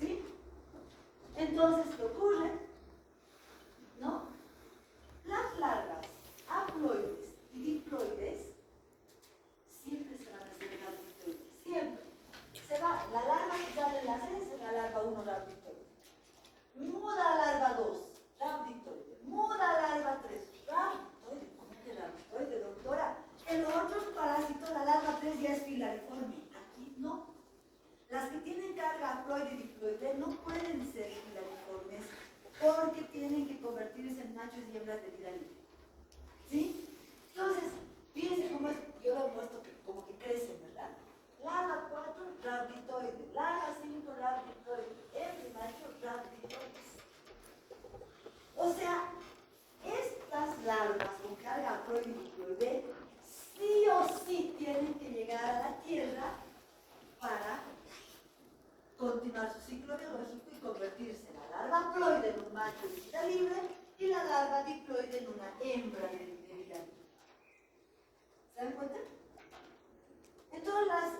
Speaker 1: ¿Sí? Entonces, ¿qué ocurre? ¿No? Las larvas haploides y diploides siempre se van a hacer raptoides. Siempre. Se va, la larva que sale en las heces, la larva 1 raptoide. Muda a larva 2, raptoide. Muda a larva 3, raptoide. ¿Cómo que raptoide, doctora? En los otros parásitos, la larva 3 ya es filariforme. Aquí no. Las que tienen carga haploide y diploide no pueden ser filariformes porque tienen que convertirse en machos y hembras de vida libre. ¿Sí? Entonces, fíjense cómo es, yo lo he puesto como que crecen, ¿verdad? Larva 4, raptoide. Larva 5, raptoide. Hembra macho, raptoides. O sea, estas larvas con carga haploide y diploide sí o sí tienen que llegar a la Tierra para continuar su ciclo biológico y convertirse la larva haploide en un macho de vida libre y la larva diploide en una hembra de vida libre. ¿Se dan cuenta? Entonces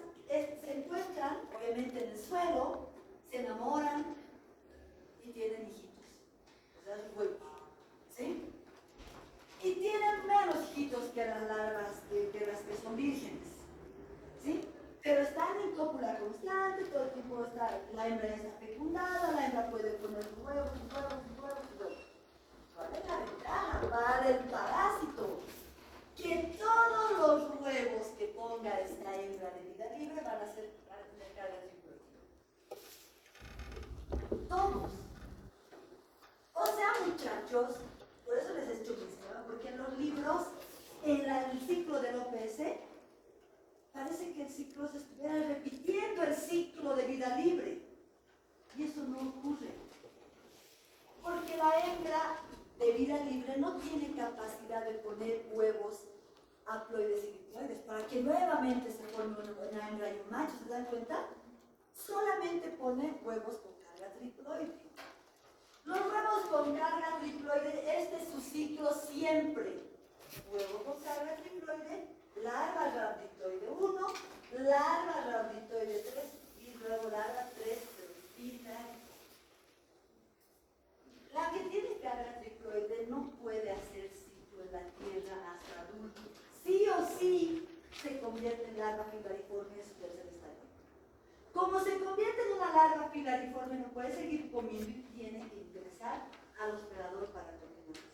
Speaker 1: se encuentran, obviamente, en el suelo, se enamoran y tienen hijitos. O sea, huevos. ¿Sí? Y tienen menos hijitos que las larvas, que las que son vírgenes. ¿Sí? Pero están en cópula constante, todo el tiempo la hembra ya está fecundada, la hembra puede poner huevos. ¿Cuál es la ventaja para el parásito? Que todos los huevos que ponga esta hembra de vida libre van a tener carga triploide. Todos. O sea, muchachos, por eso les he hecho mención, porque en los libros, en el ciclo del OPS, parece que el ciclo se estuviera repitiendo el ciclo de vida libre. Y eso no ocurre. Porque la hembra de vida libre no tiene capacidad de poner huevos haploides y diploides para que nuevamente se forme una hembra y un macho. ¿Se dan cuenta? Solamente pone huevos con carga triploide. Los huevos con carga triploide, este es su ciclo siempre. huevo con carga triploide, larva rhabditoide 1, larva rhabditoide 3 y luego larva 3 final. La que tiene carga triploide no puede hacer ciclo en la Tierra hasta adulto. Sí o sí se convierte en larva filariforme en su tercer estadio. Como se convierte en una larva filariforme, no puede seguir comiendo y tiene que ingresar al hospedador para continuar.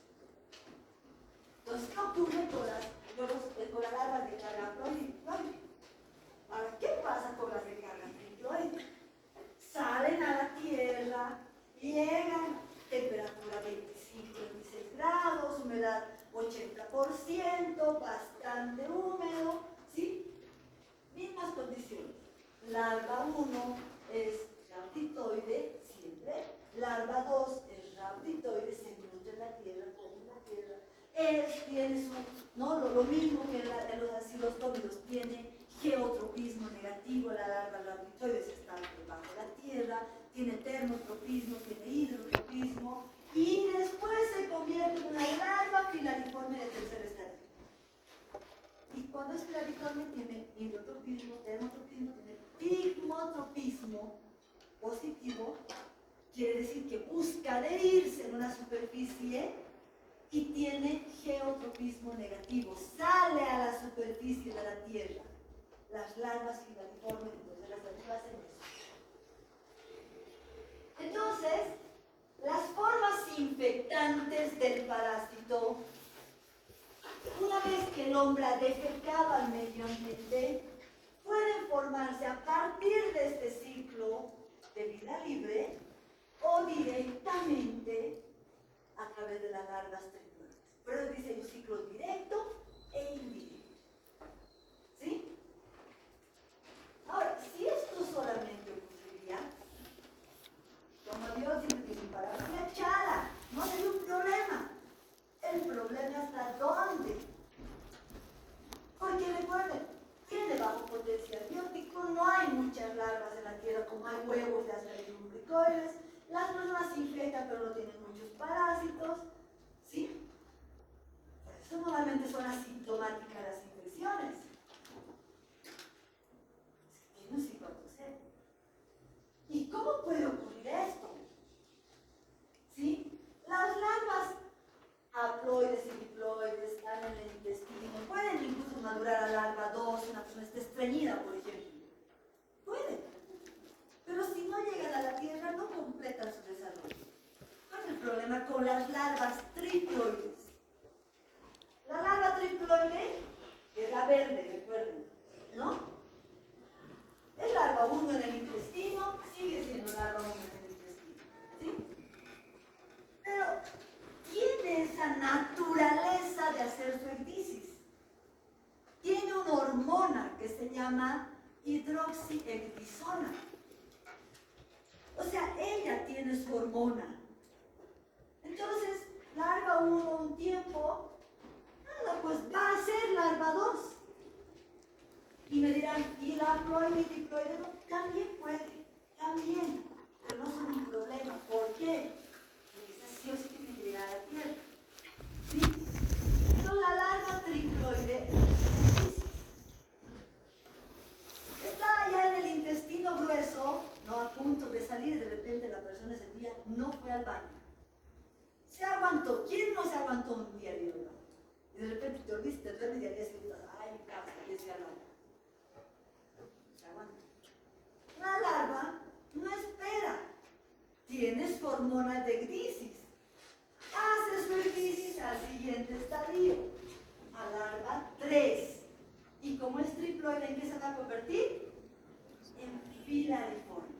Speaker 1: Entonces, ¿qué ocurre con las larvas de carga triploide? Ahora, ¿qué pasa con las de carga triploide? Salen a la Tierra, llegan, temperatura 25-26 grados, humedad 80%, bastante húmedo, ¿sí? Mismas condiciones. Larva 1 es rhabditoide, siempre. Larva 2 es rhabditoide, se nutre en la Tierra, come en la Tierra. Tiene lo mismo que en los asilostómidos, tiene geotropismo negativo, la larva rhabditoide está debajo de la Tierra, tiene termotropismo, tiene hidrotropismo, y después se convierte en una larva filariforme de tercer estadio. Y cuando es filariforme tiene hidrotropismo, termotropismo, tiene pigmotropismo positivo, quiere decir que busca adherirse en una superficie, y tiene geotropismo negativo, sale a la superficie de la Tierra. Las larvas filariformes, entonces las larvas hacen eso. Entonces, las formas infectantes del parásito, una vez que el hombre ha defecado al medio ambiente, pueden formarse a partir de este ciclo de vida libre o directamente a través de las larvas triploides. Pero dice un ciclo directo e indirecto. ¿Sí? Ahora, si esto solamente ocurriría, como Dios siempre dice, para una chala, no hay un problema. El problema está dónde. Porque recuerden, tiene bajo potencial biótico, no hay muchas larvas en la Tierra como hay huevos de aspergillosis. Las personas se infectan pero no tienen muchos parásitos, ¿sí? Por eso normalmente son asintomáticas las infecciones. Tiene un psicotocero. ¿Y cómo puede ocurrir esto? ¿Sí? Las larvas haploides y diploides están en el intestino, pueden incluso madurar a larva 2, una persona está estreñida, por ejemplo. Pueden. Pero si no llegan a la Tierra, no completan su desarrollo. ¿Cuál es el problema con las larvas triploides? La larva triploide es la verde, recuerden, ¿no? Es larva 1 en el intestino, sigue siendo larva 1 en el intestino, ¿sí? Pero tiene esa naturaleza de hacer su ecdisis. Tiene una hormona que se llama hidroxiecdisona. O sea, ella tiene su hormona. Entonces, larva 1 un tiempo, nada, pues va a ser larva 2. Y me dirán, ¿y la haploide y diploide? No, también puede, también, pero no son un problema. ¿Por qué? Porque sí o sí tiene que llegar a la Tierra. ¿Sí? Entonces, la larva triploide está allá en el intestino grueso, no a punto de salir, de repente la persona ese día no fue al baño. Se aguantó. ¿Quién no se aguantó un día de baño? Y de repente te olvidaste, te duermes y al día siguiente, ay, mi casa, que se al baño. Se aguanta. La larva no espera. Tiene su hormona de ecdisis. Hace su ecdisis al siguiente estadio, a larva 3. Y como es triploide, ¿en qué se va a convertir? En filariforme.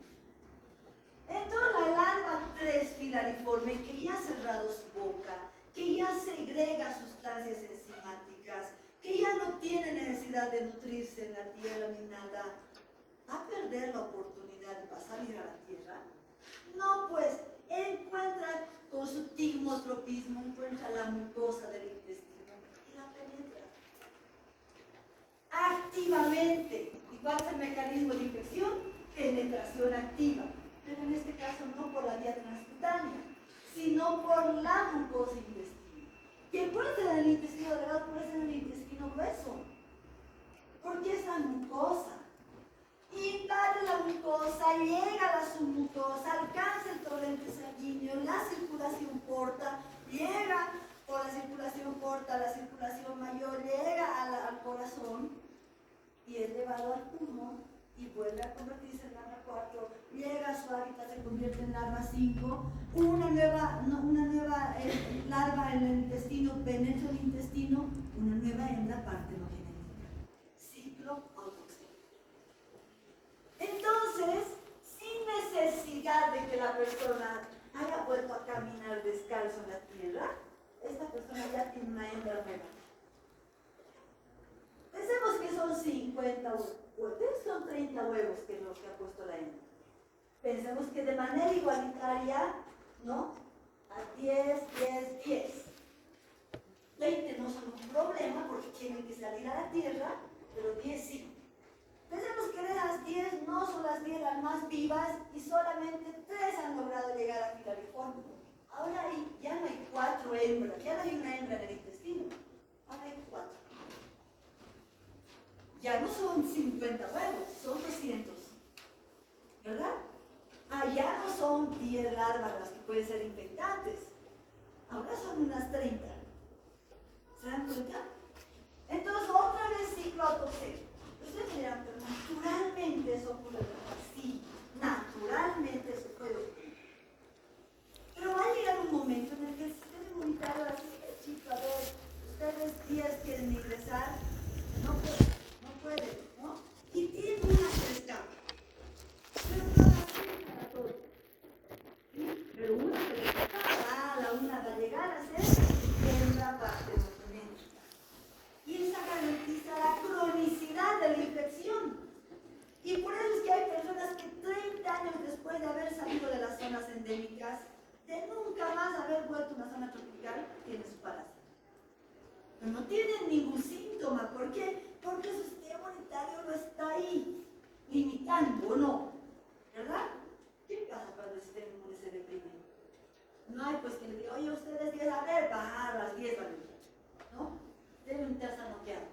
Speaker 1: Entonces la larva 3 filariforme, que ya ha cerrado su boca, que ya segrega sustancias enzimáticas, que ya no tiene necesidad de nutrirse en la tierra ni nada, ¿va a perder la oportunidad de pasar a ir a la tierra? No, pues encuentra con su tigmotropismo, encuentra la mucosa del intestino y la penetra activamente. ¿Y cuál es el mecanismo de infección? Penetración activa. Pero en este caso no por la vía transcutánea, sino por la mucosa intestinal. Que puede ser en el intestino delgado, pero intestino grueso. Porque es la mucosa. Invade la mucosa, llega a la submucosa, alcanza el torrente sanguíneo, la circulación corta, llega por la circulación corta, la circulación mayor, llega al corazón y es llevado al pulmón y vuelve a convertirse en larva 4, llega a su hábitat, se convierte en larva 5, una nueva larva en el intestino, penetra el intestino, una nueva hembra partenogénica. Ciclo autoxénico. Entonces, sin necesidad de que la persona haya vuelto a caminar descalzo en la tierra, esta persona ya tiene una hembra nueva. Pensemos que son 50 huevos, son 30 huevos que los que ha puesto la hembra. Pensemos que de manera igualitaria, ¿no? A 10, 10, 10. 20 no son un problema porque tienen que salir a la tierra, pero 10 sí. Pensemos que de las 10 no son las 10 las más vivas y solamente 3 han logrado llegar a filariforme. Ahora ya no hay 4 hembras, ya no hay una hembra en el intestino, ahora hay 4. Ya no son 50 huevos, son 200, ¿verdad? Ya no son 10 larvas las que pueden ser infectantes, ahora son unas 30. ¿Se dan cuenta? Entonces otra vez ciclo autoxénico. Ustedes me dirán, pero naturalmente eso ocurre. Sí, naturalmente eso puede ocurrir. Pero va a llegar un momento en el que el sistema inmunitario va a decir, chicos, a ver, ustedes 10 quieren ingresar, no pueden, ¿no? Y tienen una que escapa. Pero no la hacen para todos. ¿Sí? Pero una que escapa, la una va a llegar a ser hembra partenogénica. Y esa garantiza la cronicidad de la infección. Y por eso es que hay personas que 30 años después de haber salido de las zonas endémicas, de nunca más haber vuelto a una zona tropical, tienen su parásito. Pero no tienen ningún síntoma. ¿Por qué? Porque su sistema inmunitario no está ahí, limitando, ¿o no? ¿Verdad? ¿Qué pasa cuando el sistema inmune se deprime? No hay pues que le diga, oye, ustedes 10, a ver, bajar las 10, ¿vale? ¿No? Debe un terza noqueado.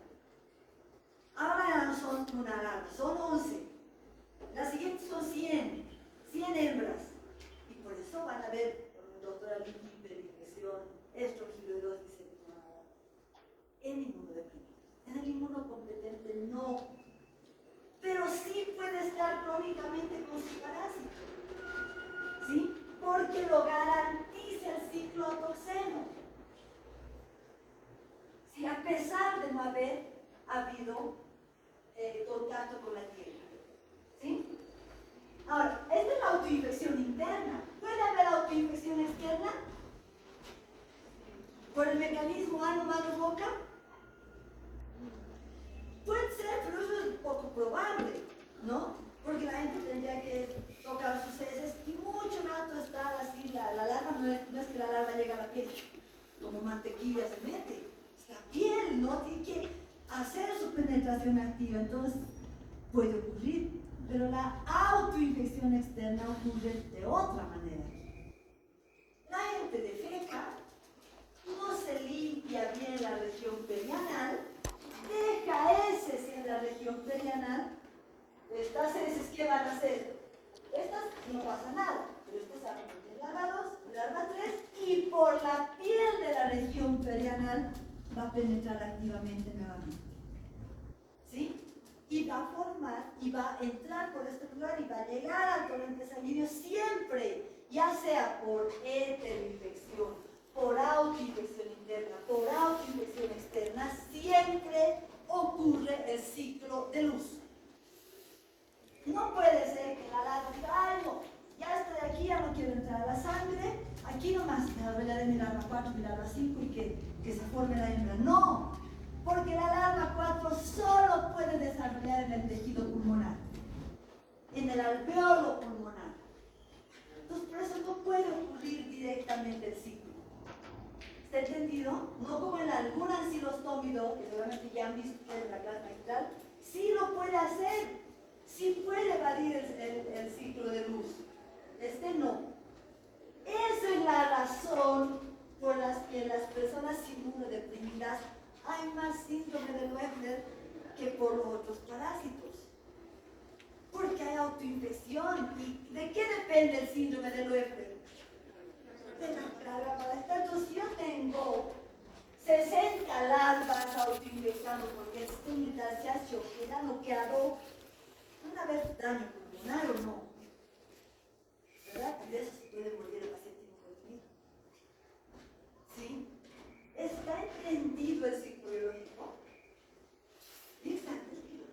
Speaker 1: Ahora ya no son una larva, son 11. Las siguientes son 100 hembras. Y por eso van a ver, doctora Licky, hiperinfección, estrogiloidosis en inmunodeprimido. En el inmunocompetente no. Pero sí puede estar crónicamente con su parásito. ¿Sí? Porque lo garantiza el ciclo autoxeno. ¿Sí? A pesar de no haber habido contacto con la tierra. ¿Sí? Ahora, esta es la autoinfección interna. ¿Puede haber autoinfección externa? ¿Por el mecanismo ano, mano, boca? Puede ser, pero eso es poco probable, ¿no? Porque la gente tendría que tocar sus heces y mucho rato estar así. La larva no es que la larva llega a la piel, como mantequilla se mete. Es la piel, ¿no? Tiene que hacer su penetración activa, entonces puede ocurrir. Pero la autoinfección externa ocurre de otra manera. La gente defeca, no se limpia bien la región perianal, deja heces en la región perianal. Estas heces, ¿qué van a hacer? Estas no pasa nada, pero estas van a meter larva 2, larva 3 y por la piel de la región perianal va a penetrar activamente nuevamente. ¿Sí? Y va a formar, y va a entrar por este lugar y va a llegar al torrente sanguíneo siempre, ya sea por heteroinfección, por autoinfección interna, por autoinfección externa, siempre ocurre el ciclo de luz. No puede ser que la larva diga, ay no, ya estoy aquí, ya no quiero entrar a la sangre, aquí nomás desarrollaré mi larva 4, mi larva 5 y que se forme la hembra. No, porque la larva 4 solo puede desarrollar en el tejido pulmonar, en el alveolo pulmonar. Entonces por eso no puede ocurrir directamente el ciclo. ¿Está entendido? No como en algún ancilostómido, que seguramente ya han visto ustedes en la clase magistral, sí lo puede hacer. Sí puede evadir el ciclo de luz. Este no. Esa es la razón por la que las personas inmunodeprimidas hay más síndrome de Loeffler que por los otros parásitos. Porque hay autoinfección. ¿Y de qué depende el síndrome de Loeffler? De la carga para estar. Entonces, yo tengo 60 larvas autoinfectando porque el sistema inmunitario se ha choqueado, noqueado. Una vez daño pulmonar o no. ¿Verdad? Y de eso se puede morir el paciente inmunodeprimido. ¿Sí? ¿Está entendido el ciclo biológico? Sí, está entendido.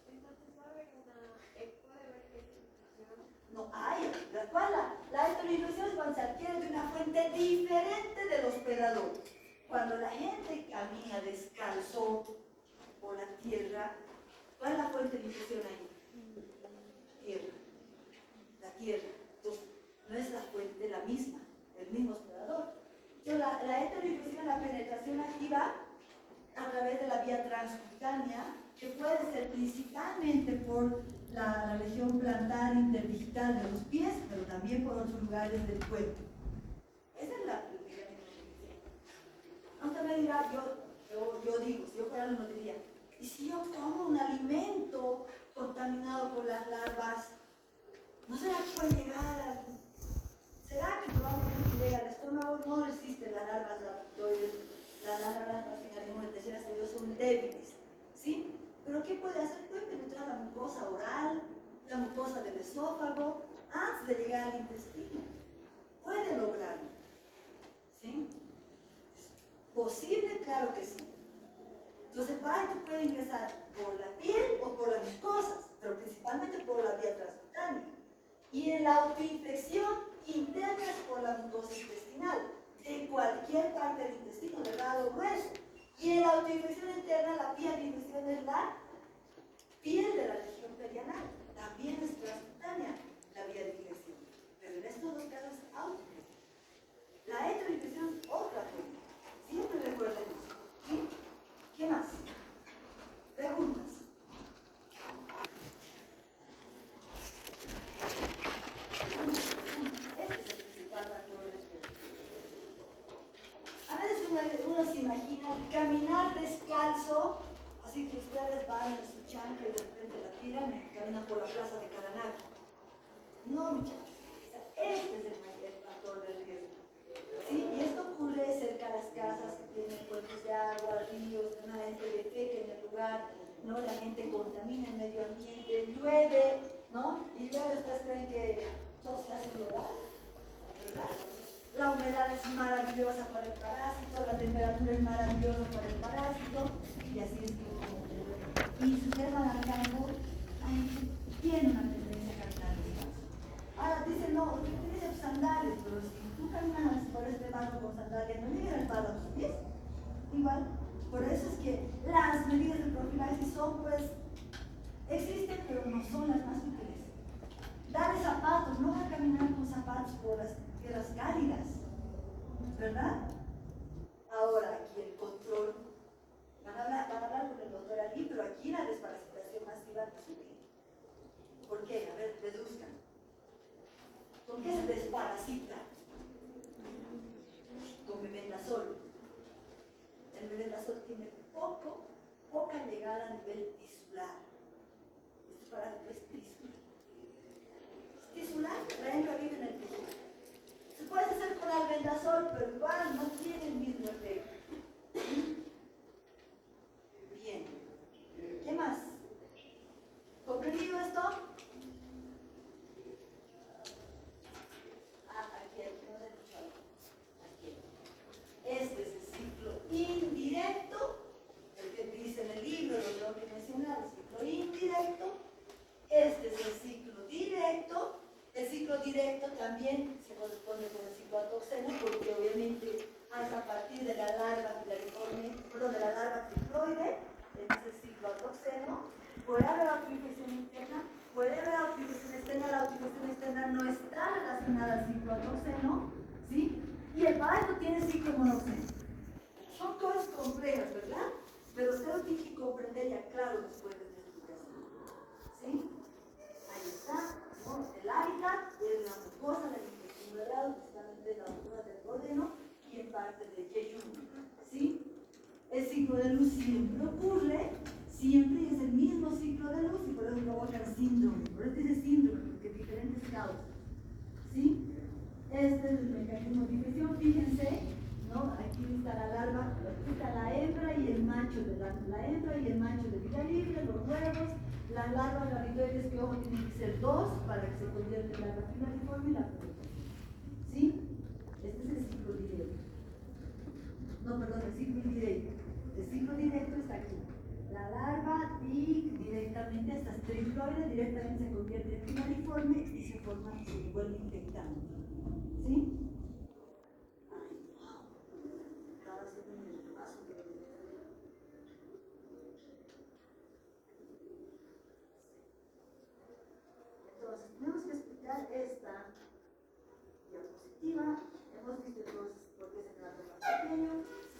Speaker 2: Entonces va a haber puede haber infección.
Speaker 1: No hay. La esterilización es cuando se adquiere de una fuente diferente del hospedador. Cuando la gente camina descalzo por la tierra, ¿cuál es la fuente de infección ahí? Tierra. La tierra. Entonces, no es la fuente la misma, el mismo hospedador. Entonces, la esterilización, la penetración activa a través de la vía transcutánea, que puede ser principalmente por la región plantar interdigital de los pies, pero también por otros lugares del cuerpo. Esa es la aunque me dirá, yo digo, si yo fuera alumno diría, ¿y si yo como un alimento contaminado por las larvas? ¿No será que puede llegar? ¿Será que probablemente llega al estómago? No existen las larvas lactoides, las larvas terciarias son débiles, ¿sí? ¿Pero qué puede hacer? Puede penetrar la mucosa oral, la mucosa del esófago, antes de llegar al intestino. Puede lograrlo, ¿sí? ¿Posible? Claro que sí. Entonces, el parásito puede ingresar por la piel o por las mucosas, pero principalmente por la vía transcutánea. Y en la autoinfección interna es por la mucosa intestinal, de cualquier parte del intestino, delgado o grueso. Y en la autoinfección interna, la vía de infección es la piel de la región perianal. También es transcutánea la vía de infección. Pero en estos dos casos es autoinfección. La heteroinfección es otra cosa. Siempre recuerden eso. ¿Sí? ¿Qué más? Preguntas. Este es el principal factor de respuesta. A veces uno se imagina caminar descalzo, así que ustedes van en su chancla y de repente la tiran y caminan por la plaza de Caranac. No, muchachos. Este es el factor de riesgo. ¿Sí? Y esto ocurre cerca de las casas que tienen fuentes de agua, ríos, la gente defeca en el lugar, ¿no? La gente contamina el medio ambiente, llueve, ¿no? Y luego ustedes creen que todo se hace global, ¿verdad? La humedad es maravillosa para el parásito, la temperatura es maravillosa para el parásito, y así es como. Y si ustedes van al campo, tiene una tendencia a caminar descalzo. Ahora dicen, no, usted utiliza sandalias, pero si tú caminas por este barro con sandalias, no llega el barro a tus pies. Igual, por eso es que las medidas de profilaxis son, pues, existen, pero no son las más útiles. Dale zapatos, no va a caminar con zapatos por las tierras cálidas, ¿verdad? Ahora, aquí el control. Van a hablar con el doctor Ali, pero aquí la desparasitación masiva no es útil. ¿Por qué? A ver, deduzcan. ¿Con qué se desparasita? Con mebendazol. El mebendazol tiene poca llegada a nivel tisular. Este parásito es tisular. Es tisular, la hembra vive en el tejido. Se puede hacer con albendazol, pero igual no tiene el mismo efecto. Bien. ¿Qué más? ¿Comprendido esto? Este es el ciclo indirecto, el que dice en el libro, lo tengo que mencionar, el ciclo indirecto. Este es el ciclo directo. El ciclo directo también se corresponde con el ciclo atoxeno, porque obviamente es a partir de la larva de la larva triploide, es el ciclo atoxeno. Puede haber autoinfección interna, puede haber autoinfección externa. La autoinfección externa no está relacionada al ciclo atoxeno, ¿sí? Y el parásito tiene ciclo monoxeno. Son cosas complejas, ¿verdad? Pero ustedes tienen que comprender ya claro después de esta explicación. ¿Sí? Ahí está, ¿no? El hábitat es la mucosa, la infección de grado, principalmente la altura del duodeno y en parte de yeyuno. ¿Sí? siempre ocurre, siempre es el mismo ciclo de luz y por eso provocan síndrome. Por eso dice síndrome, porque diferentes causas. ¿Sí? Este es el mecanismo de infección, fíjense, ¿no? Aquí está la larva, aquí está la hembra y el macho de la hembra y el macho de vida libre, los huevos, las larvas gravitoides que ojo tienen que ser dos para que se convierta en larva finaliforme y la producción. ¿Sí? Este es el ciclo directo. No, perdón, el ciclo indirecto. El ciclo directo está aquí. La larva y directamente estas triploides directamente se convierte en finaliforme y se forma, se vuelve infectante. ¿Sí? Ay, wow. Estaba haciendo un repaso de... Entonces, tenemos que explicar esta diapositiva. Hemos visto entonces por qué se trata más pequeño,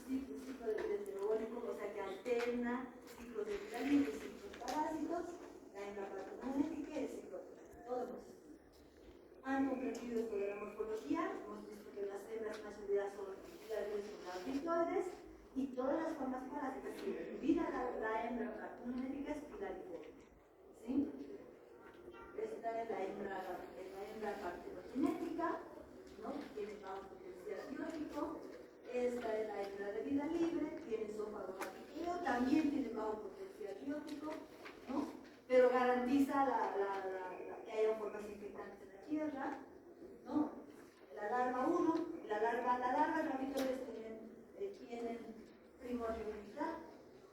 Speaker 1: ciclo de metabólico, o sea que alterna ciclos de vida libre y ciclos parásitos, la hembra partogenética y el ciclo de todo hemos estudiado. Han comprendido esto de la morfología, hemos visto que las hembras más unidades son gravitoides y todas las formas parásitas, incluida la hembra partogenética, es filariforme. ¿Sí? Esta es la hembra partogenética, ¿no? Tiene bajo potencial biótico. Esta es la hembra de vida libre, tiene esófago matriculeo, también tiene bajo potencial biótico, ¿no? Pero garantiza que haya formas infectantes en la tierra, ¿no? La larva 1, la larva gravitoides tienen primordio militar.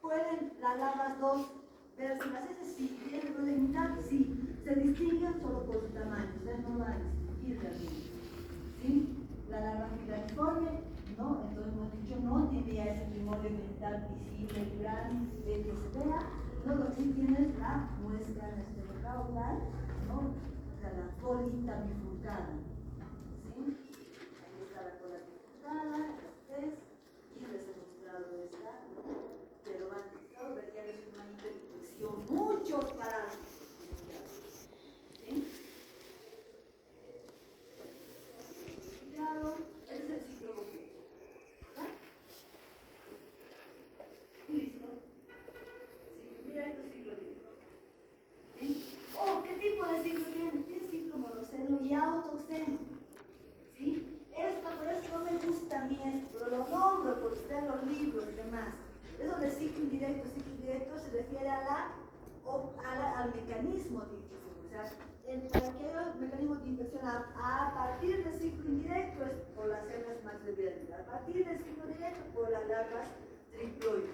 Speaker 1: ¿Pueden las larvas 2 verse las heces? Sí. ¿Tienen primordio militar? Sí. Se distinguen solo por su tamaño, ustedes no van a distinguir realmente. ¿Sí? La larva filariforme, ¿no? Entonces hemos dicho, no tiene ya ese primordio mental visible, gran, que se vea. No, lo que sí tiene es la muestra en este caudal, ¿no? O sea, la colita bifurcada. ¿Sí? Ahí está la cola bifurcada, y les he mostrado esta, ¿no? Pero van a ver que es una infección, muchos parásitos. ¿Sí? Ese es el ciclo completo. ¿Verdad? ¿Listo? Ciclo directo, ciclo directo. ¿Sí? Oh, ¿qué tipo de ciclo tiene? Tiene ciclo monoceno y autoxeno. ¿Sí? Esto, por eso no me gusta a mí esto, pero lo nombro porque está en los libros y demás. Eso de ciclo indirecto se refiere al mecanismo de infección. O sea, para que haya mecanismos de infección a partir del ciclo indirecto es por las células más levianas, a partir del ciclo directo por las larvas triploides.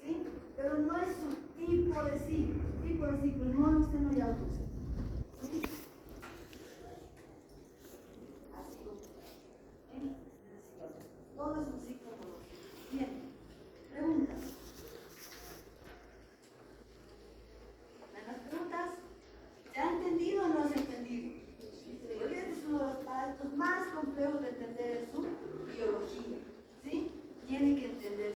Speaker 1: ¿Sí? Pero no es su tipo de ciclo. Su tipo de ciclo es monoceno y autoxeno.